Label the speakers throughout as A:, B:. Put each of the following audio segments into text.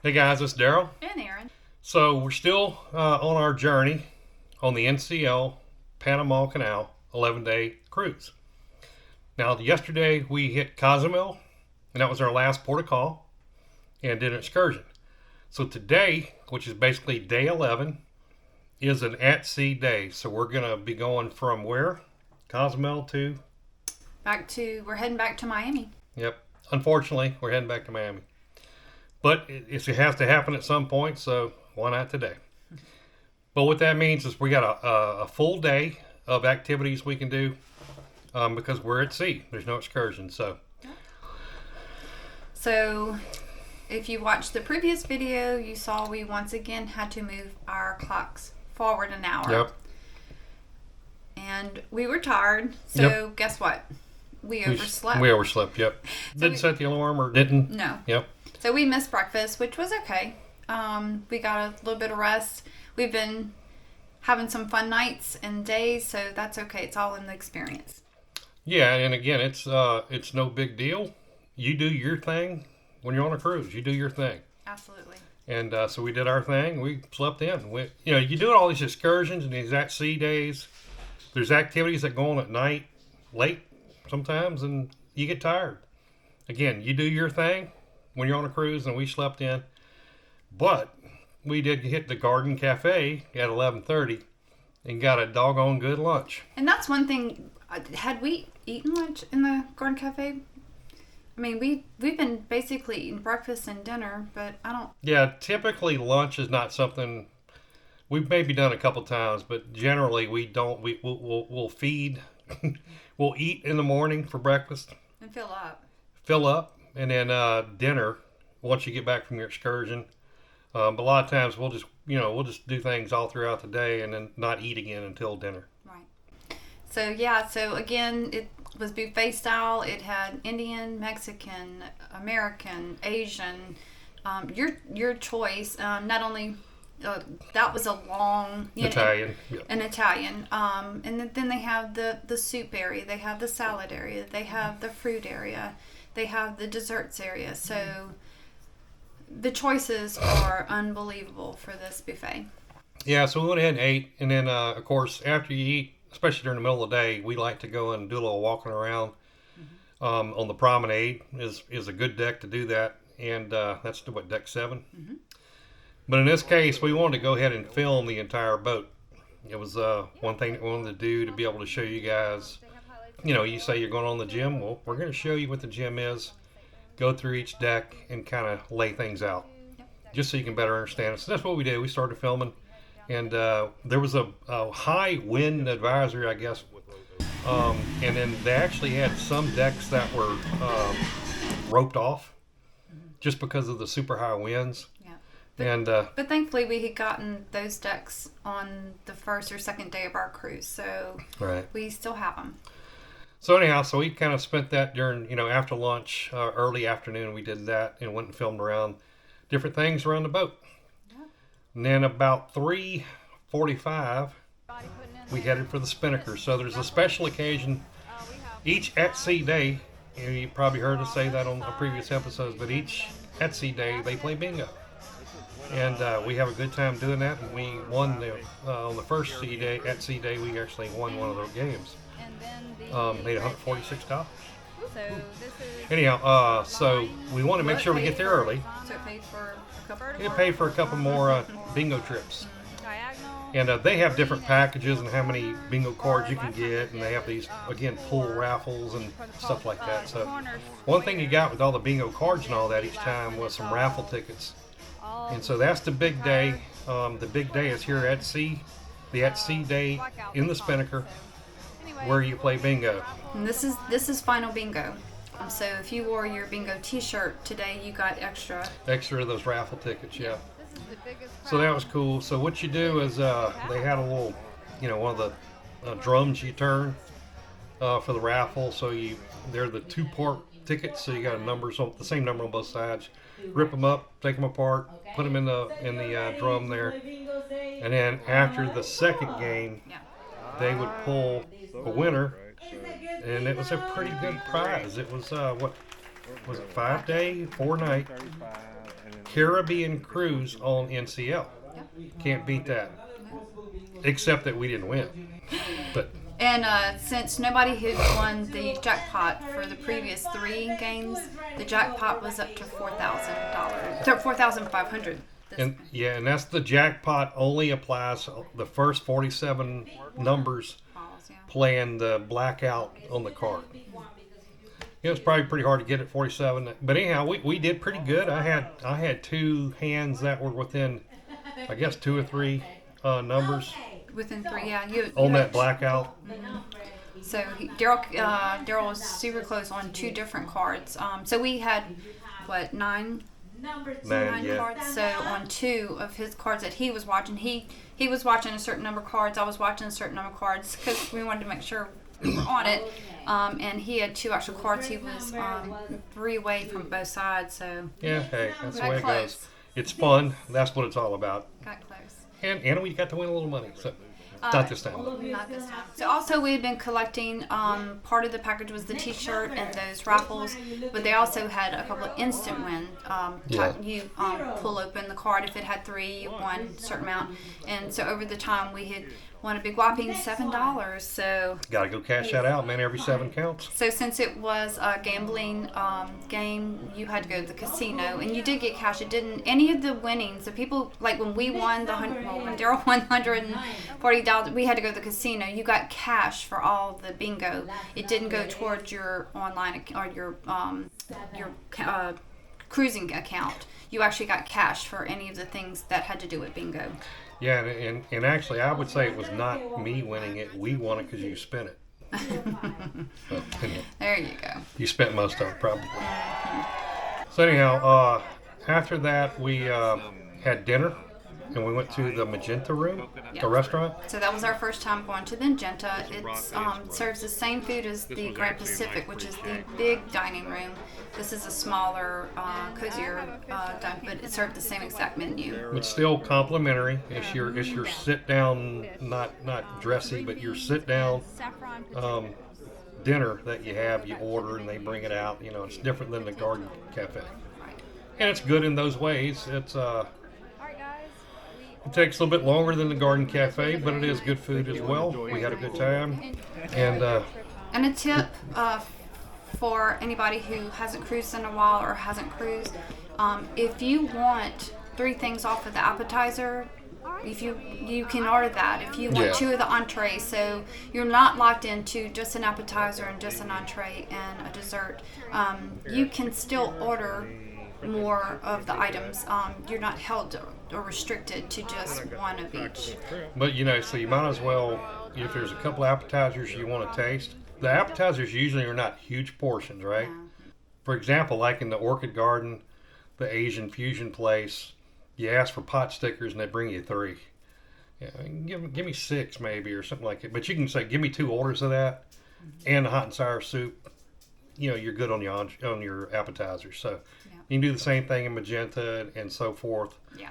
A: Hey guys, it's Daryl.
B: And Aaron.
A: So we're still on our journey on the NCL Panama Canal 11-day cruise. Now, yesterday we hit Cozumel, and that was our last port of call, and did an excursion. So today, which is basically day 11, is an at-sea day. So we're going to be going from where? Cozumel to?
B: We're heading back to Miami.
A: Yep. Unfortunately, we're heading back to Miami. But it has to happen at some point, so why not today? But what that means is we got a full day of activities we can do because we're at sea. There's no excursion,
B: So if you watched the previous video, you saw we once again had to move our clocks forward an hour.
A: Yep.
B: And we were tired, so guess what? We overslept.
A: We overslept, yep. Didn't set the alarm or didn't?
B: No.
A: Yep.
B: So we missed breakfast, which was okay. We got a little bit of rest. We've been having some fun nights and days, so that's okay. It's all in the experience.
A: Yeah, and again, it's no big deal. You do your thing when you're on a cruise. You do your thing.
B: Absolutely.
A: And so we did our thing. We slept in. You do all these excursions and these at-sea days. There's activities that go on at night, late sometimes, and you get tired. Again, you do your thing when you're on a cruise, and we slept in. But we did hit the Garden Cafe at 11:30 and got a doggone good lunch.
B: And that's one thing. Had we eaten lunch in the Garden Cafe? I mean, we've been basically eating breakfast and dinner, but I don't.
A: Yeah, typically lunch is not something we've maybe done a couple times, but generally we don't. We'll feed. We'll eat in the morning for breakfast
B: And fill up.
A: And then dinner once you get back from your excursion. But a lot of times we'll just do things all throughout the day and then not eat again until dinner.
B: Right. So again, it was buffet style. It had Indian, Mexican, American, Asian. Your choice. Not only that was a long
A: Italian.
B: An Italian. And then they have the soup area. They have the salad area. They have the fruit area. They have the desserts area. So the choices are unbelievable for this buffet.
A: Yeah, so we went ahead and ate. And then, of course, after you eat, especially during the middle of the day, we like to go and do a little walking around on the promenade. Is a good deck to do that. And that's deck 7.
B: Mm-hmm.
A: But in this case, we wanted to go ahead and film the entire boat. It was one thing that we wanted to do to be able to show you guys. You say you're going on the gym. Well, we're going to show you what the gym is, go through each deck, and kind of lay things out, just so you can better understand it. So that's what we did. We started filming, and there was a high wind advisory, I guess. And then they actually had some decks that were roped off just because of the super high winds.
B: But thankfully we had gotten those decks on the first or second day of our cruise, so we still have them.
A: So anyhow, we kind of spent that during, after lunch, early afternoon, we did that and went and filmed around different things around the boat. Yeah. And then about 3:45, we headed for the Spinnaker. So there's a special occasion each at-sea day. You probably heard us say that on previous episodes, but each at-sea day they play bingo. And we have a good time doing that. And we won on the first at-sea day. We actually won one of those games. Made $146. Anyhow, so we want to make sure we get there early.
B: So it paid for a couple.
A: It paid for a couple more bingo trips. And they have different packages and how many bingo cards you can get, and they have these pool raffles and stuff like that. So one thing you got with all the bingo cards and all that each time was some raffle tickets. And so that's the big day. The big day is here at sea, the at-sea day in the Spinnaker, where you play bingo.
B: And this is final bingo. So if you wore your bingo T-shirt today, you got extra
A: of those raffle tickets. Yeah. So that was cool. So what you do is they had a little, one of the drums you turn for the raffle. So they're the 2-part tickets. So you got the same number on both sides. Rip them up, take them apart, put them in the drum there, and then after the second game, they would pull a winner, and it was a pretty good prize. It was what was it, 5 day, 4 night Caribbean cruise on NCL. Can't beat that. Except that we didn't win. But
B: And since nobody had won the jackpot for the previous 3 games, the jackpot was up to $4,000. So $4,500.
A: and that's the jackpot only applies the first 47 numbers playing the blackout on the card. It was probably pretty hard to get at 47, but anyhow, we did pretty good. I had 2 hands that were within, I guess, 2 or 3 numbers
B: Within 3, yeah.
A: on that blackout.
B: So Daryl was super close on 2 different cards. So we had, what, 9 cards? So on 2 of his cards that he was watching, he was watching a certain number of cards. I was watching a certain number of cards because we wanted to make sure we were on it. And he had 2 extra cards. He was 3 away from both sides. So
A: Yeah, hey, that's the
B: got
A: way it
B: close.
A: goes. It's fun. That's what it's all about.
B: Got close.
A: And we got to win a little money. So not this time.
B: Not this time. So also we had been collecting, part of the package was the t-shirt and those raffles, but they also had a couple of instant win. You pull open the card. If it had 3, you won a certain amount. And so over the time we had won a big whopping $7. So
A: Got to go cash that out, man. Every 7 counts.
B: So since it was a gambling game, you had to go to the casino, and you did get cash. It didn't any of the winnings. The people like when we won when Daryl won $140, we had to go to the casino. You got cash for all the bingo. It didn't go towards your online or your cruising account. You actually got cash for any of the things that had to do with bingo.
A: Yeah, and actually, I would say it was not me winning it. We won it because you spent it. So,
B: There you go.
A: you spent most of it, probably. So anyhow, after that, we had dinner, and we went to the Magenta room,
B: Yeah.
A: the restaurant.
B: So that was our first time going to the Magenta. It serves the same food as the Grand Pacific, which is the big dining room. This is a smaller, cozier dining, but it served the same exact menu.
A: It's still complimentary. It's your sit down, not dressy, but your sit down dinner that you have. You order and they bring it out. You know, it's different than the Garden Cafe, and it's good in those ways. It's It takes a little bit longer than the Garden Cafe, but it is good food as well. We had a good time. And
B: a tip for anybody who hasn't cruised in a while or hasn't cruised, if you want 3 things off of the appetizer, if you can order that. If you want 2 of the entrees, so you're not locked into just an appetizer and just an entree and a dessert, you can still order more of the items. You're not held or restricted to just one of each.
A: But so you might as well, if there's a couple appetizers you want to taste. The appetizers usually are not huge portions, right?
B: Yeah.
A: For example, like in the Orchid Garden, the Asian fusion place, you ask for pot stickers and they bring you 3. Yeah, give me 6 maybe or something like it. But you can say, give me 2 orders of that and a hot and sour soup. You're good on your appetizers. So you can do the same thing in Magenta and so forth.
B: Yeah.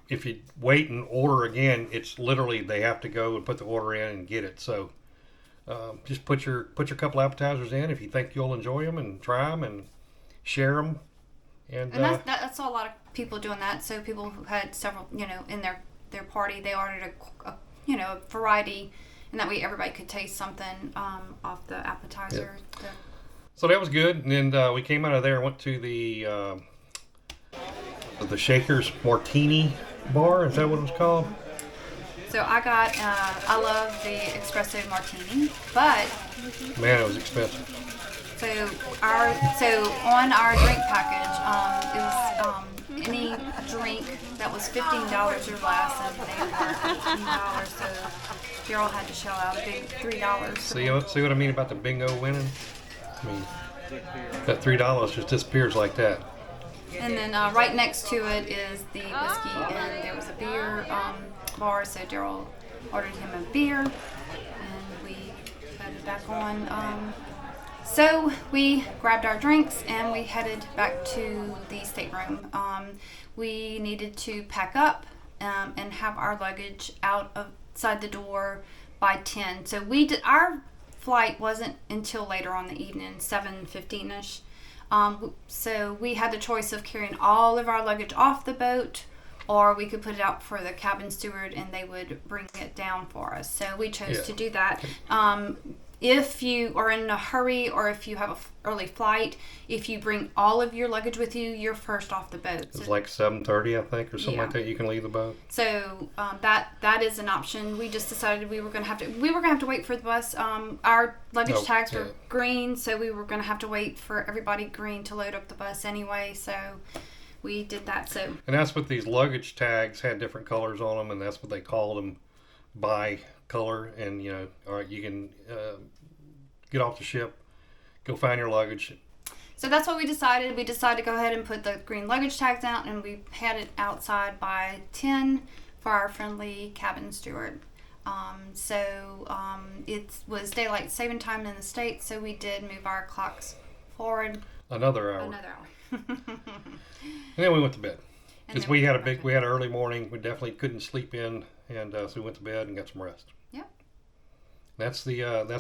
A: If you wait and order again, it's literally they have to go and put the order in and get it. So just put your couple appetizers in if you think you'll enjoy them and try them and share them. And
B: that's a lot of people doing that. So people who had several, in their party, they ordered a variety, and that way everybody could taste something off the appetizer.
A: Yeah. So that was good. And then we came out of there and went to the Shaker's Martini Bar. Is that what it was called?
B: So I love the espresso martini, but
A: Man, it was expensive.
B: so on our drink package, it was any drink that was $15 or less, and they were $15. So Daryl had to shell out a big $3.
A: See what I mean about the bingo winning? I mean, that $3 just disappears like that.
B: And then right next to it is the whiskey, and there was a beer bar, so Daryl ordered him a beer, and we headed back on. So we grabbed our drinks, and we headed back to the stateroom. We needed to pack up and have our luggage outside the door by 10. So our flight wasn't until later on the evening, 7:15ish. So we had the choice of carrying all of our luggage off the boat, or we could put it out for the cabin steward and they would bring it down for us. So we chose to do that. If you are in a hurry or if you have an early flight, if you bring all of your luggage with you, you're first off the boat.
A: It's like 7:30, I think, or something like that. You can leave the boat.
B: So that is an option. We just decided we were going to have to wait for the bus. Our luggage tags were green, so we were going to have to wait for everybody green to load up the bus anyway. So we did that. So
A: and that's what these luggage tags had, different colors on them, and that's what they called them by color. And all right, you can get off the ship, go find your luggage.
B: So that's what we decided. We decided to go ahead and put the green luggage tags out, and we had it outside by 10 for our friendly cabin steward. It was daylight saving time in the States, so we did move our clocks forward
A: another hour. And then we went to bed because we had an early morning. We definitely couldn't sleep in, and so we went to bed and got some rest.
B: Yep.
A: That's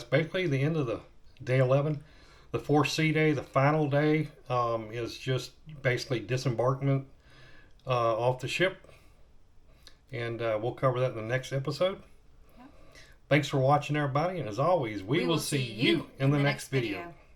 A: basically the end of the day 11. The 4C day, the final day, is just basically disembarkment off the ship, and we'll cover that in the next episode. Yep. Thanks for watching, everybody, and as always, we will see you in the next video.